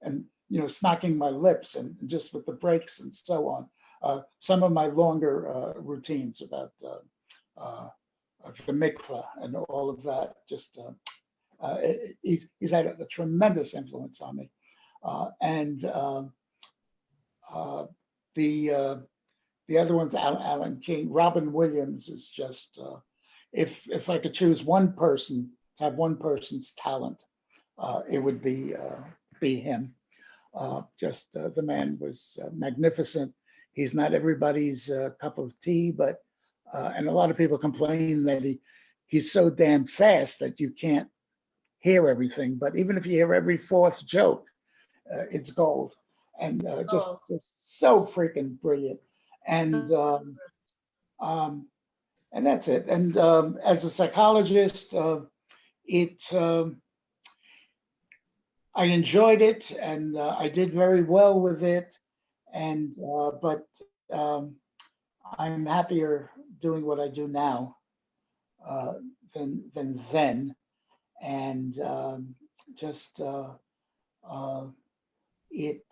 and smacking my lips and just with the breaks and so on. Some of my longer routines about the mikvah and all of that. Just he's had a tremendous influence on me, and the other one's Alan King. Robin Williams is just, if I could choose one person to have one person's talent, it would be him. The man was magnificent. He's not everybody's cup of tea, but and a lot of people complain that he's so damn fast that you can't hear everything. But even if you hear every fourth joke, it's gold, and just so freaking brilliant. And that's it. And as a psychologist, I enjoyed it, and I did very well with it. And but I'm happier doing what I do now uh, than then, and just uh, it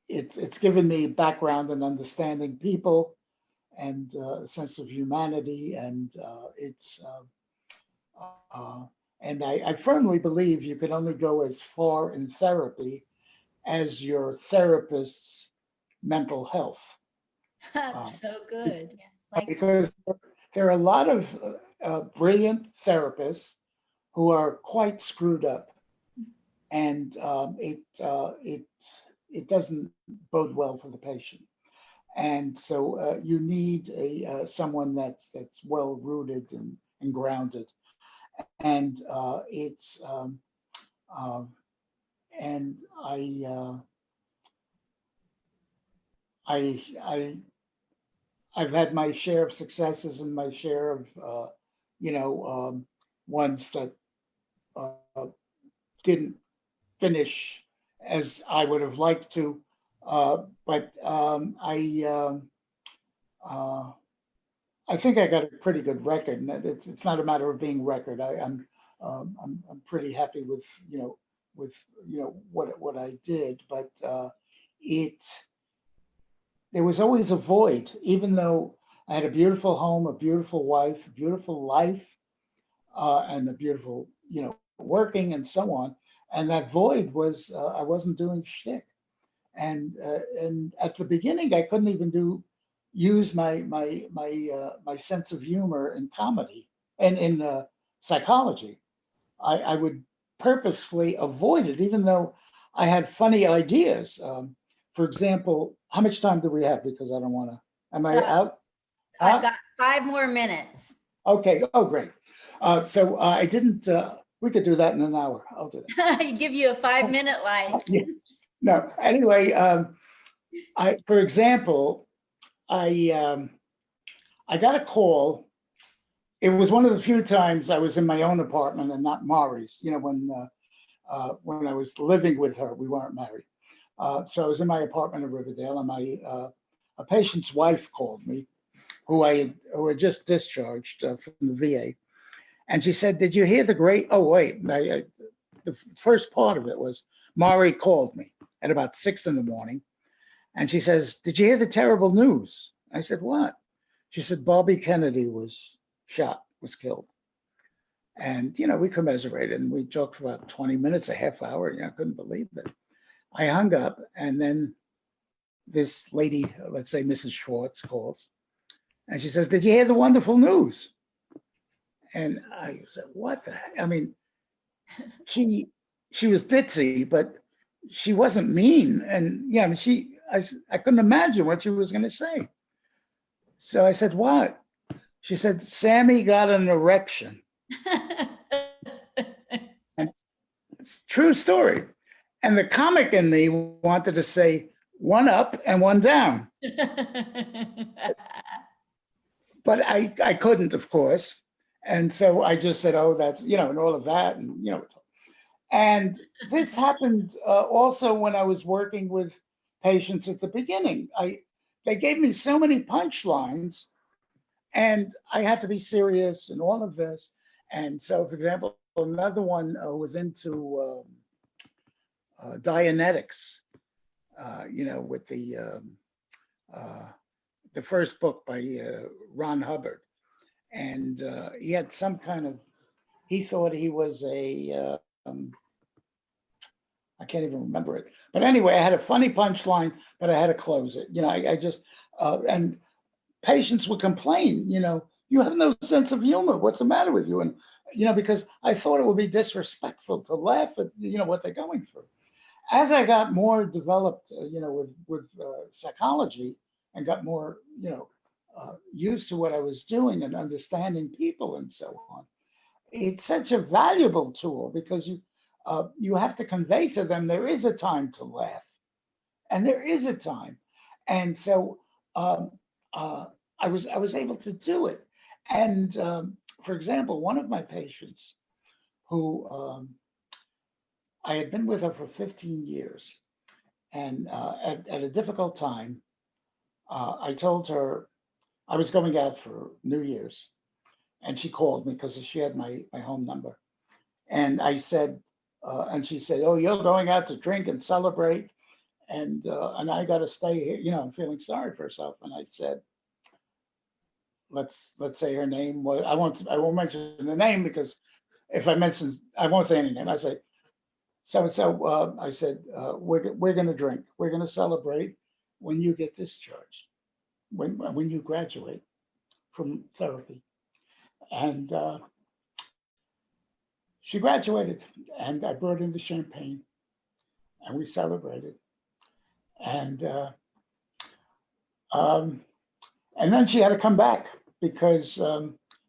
it's given me background in understanding people and a sense of humanity, and uh, and I firmly believe you can only go as far in therapy as your therapist's mental health. Uh, That's so good. Yeah, like that. because there are a lot of brilliant therapists who are quite screwed up, and it doesn't bode well for the patient. And so you need a someone that's well rooted and grounded, and it's uh, and I I I've had my share of successes and my share of you know ones that uh, didn't finish as I would have liked to, but uh, I think I got a pretty good record, and it's not a matter of being record. I'm pretty happy with with what I did, but it there was always a void, even though I had a beautiful home, a beautiful wife, a beautiful life, and a beautiful working and so on. And that void was I wasn't doing shit. And at the beginning, I couldn't even use my sense of humor in comedy and in psychology. I would purposely avoid it, even though I had funny ideas. For example, how much time do we have? Because I don't want to. Am I Uh, out? I've Huh? got 5 more minutes. Okay. Oh, great. So I didn't. We could do that in an hour. I'll do Give you a 5 minute that. life. Yeah. No. Anyway, for example, I got a call. It was one of the few times I was in my own apartment and not Mari's. When I was living with her, we weren't married. So I was in my apartment in Riverdale, and a patient's wife called me, who had just discharged from the VA, and she said, "Did you hear the great?" Oh wait, the first part of it was Mari called me at about 6 in the morning, and she says, "Did you hear the terrible news?" I said, "What?" She said, "Bobby Kennedy was shot, was killed." And, we commiserated and we talked for about 20 minutes, a half hour. I couldn't believe it. I hung up, and then this lady, let's say Mrs. Schwartz, calls, and she says, "Did you hear the wonderful news?" And I said, "What the heck?" I mean, she she was ditzy, but she wasn't mean. And yeah, I mean, I couldn't imagine what she was going to say. So I said, "What?" She said, "Sammy got an erection." And it's a true story. And the comic in me wanted to say one up and one down, but I couldn't, of course. And so I just said, "Oh, that's, and all of that." And this happened also when I was working with patients at the beginning. They gave me so many punchlines, and I had to be serious in all of this. And so, for example, another one was into Dianetics, with the first book by Ron Hubbard. And he had some kind of, he thought he was I can't even remember it. But anyway, I had a funny punchline, but I had to close it. I just, and patients would complain, "You have no sense of humor. What's the matter with you?" And, because I thought it would be disrespectful to laugh at, what they're going through. As I got more developed, with psychology, and got more, used to what I was doing and understanding people and so on, it's such a valuable tool because you have to convey to them there is a time to laugh, and there is a time. And so um, uh, I was able to do it. And for example, one of my patients who I had been with her for 15 years, And at a difficult time, I told her I was going out for New Year's, and she called me because she had my home number. And I said, and she said, "Oh, you're going out to drink and celebrate, and I got to stay here." I'm feeling sorry for herself. And I said, let's say her name was, I won't mention the name, because if I mention, I won't say any name. I say, so I said, we're going to drink. We're going to celebrate when you get discharged, when you graduate from therapy. And she graduated, and I brought in the champagne, and we celebrated. And um, and then she had to come back because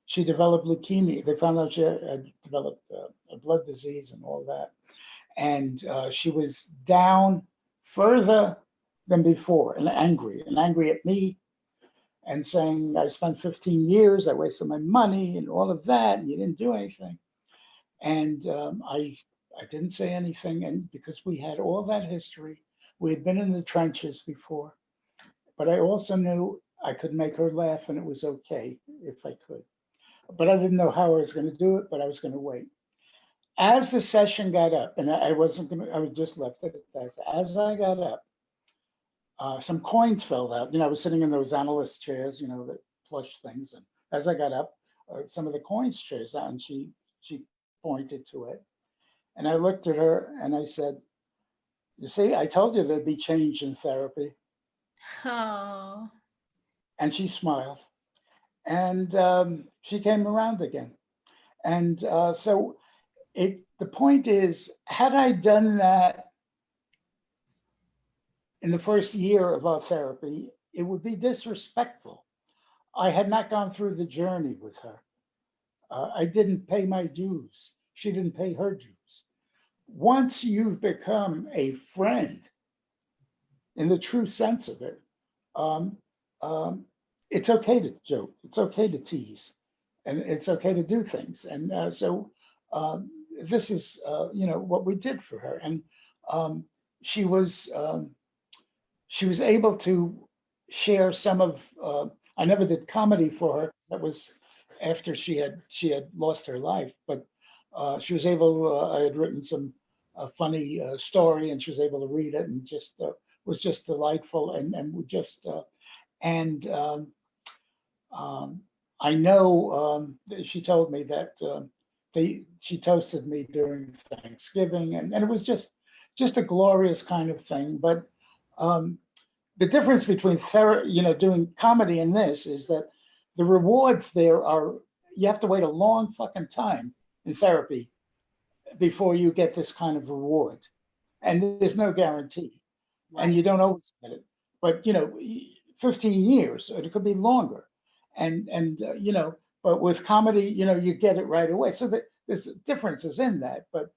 she developed leukemia. They found out she had developed a blood disease and all that. And she was down further than before, and angry at me, and saying, "I spent 15 years, I wasted my money and all of that, and you didn't do anything." And I didn't say anything, and because we had all that history, we had been in the trenches before, but I also knew I could make her laugh, and it was okay if I could. But I didn't know how I was going to do it, but I was going to wait. As the session got up, and I wasn't going to, I was just left it at that. As I got up, some coins fell out. I was sitting in those analyst chairs, the plush things. And as I got up, some of the coins chairs out, and she pointed to it. And I looked at her and I said, "You see, I told you there'd be change in therapy." Oh. And she smiled, and she came around again. And so the point is, had I done that in the first year of our therapy, it would be disrespectful. I had not gone through the journey with her. I didn't pay my dues. She didn't pay her dues. Once you've become a friend, in the true sense of it, um, it's okay to joke. It's okay to tease, and it's okay to do things. And so this is, what we did for her. And um, she was able to share some of. I never did comedy for her. That was after she had lost her life, but she was able. I had written some funny story, and she was able to read it, and just was just delightful, and we just and I know she told me that she toasted me during Thanksgiving, and it was just a glorious kind of thing. But the difference between doing comedy and this is that the rewards there are, you have to wait a long fucking time in therapy before you get this kind of reward, and there's no guarantee, Right. and you don't always get it. But 15 years, or it could be longer, and but with comedy, you get it right away. So there's differences in that, but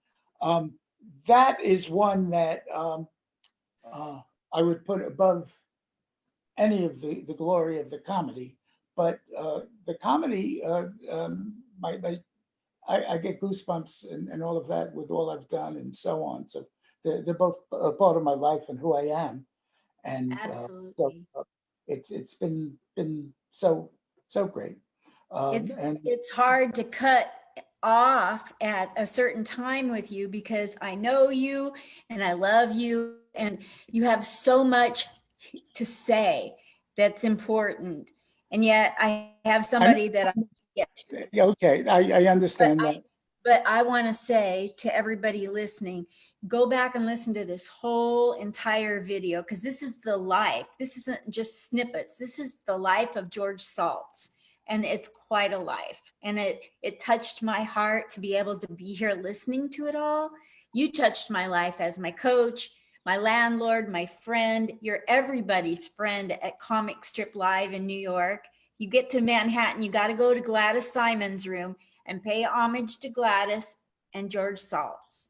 that is one that I would put above any of the glory of the comedy. But the comedy, I get goosebumps and all of that with all I've done and so on. So they're both a part of my life and who I am. And so Absolutely. it's been so great. And It's hard to cut off at a certain time with you because I know you and I love you and you have so much to say that's important. And yet I have somebody that I get to. okay, I understand that. But I want to say to everybody listening, go back and listen to this whole entire video because this is the life. This isn't just snippets. This is the life of George Saltz. And it's quite a life. And it touched my heart to be able to be here listening to it all. You touched my life as my coach, my landlord, my friend. You're everybody's friend at Comic Strip Live in New York. You get to Manhattan, you got to go to Gladys Simon's room and pay homage to Gladys and George Saltz.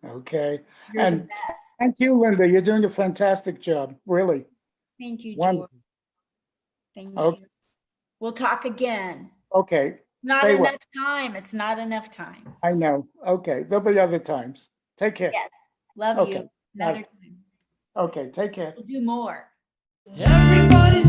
Okay. You're the And best. thank you, Linda. You're doing a fantastic job. Really. Thank you, George. Wonderful. Thank Okay. you. We'll talk again. Okay. Not Stay well. enough time. It's not enough time. I know. Okay. There'll be other times. Take care. Yes. Love Okay. you. Another Bye. time. Okay, take care. We'll do more. Everybody's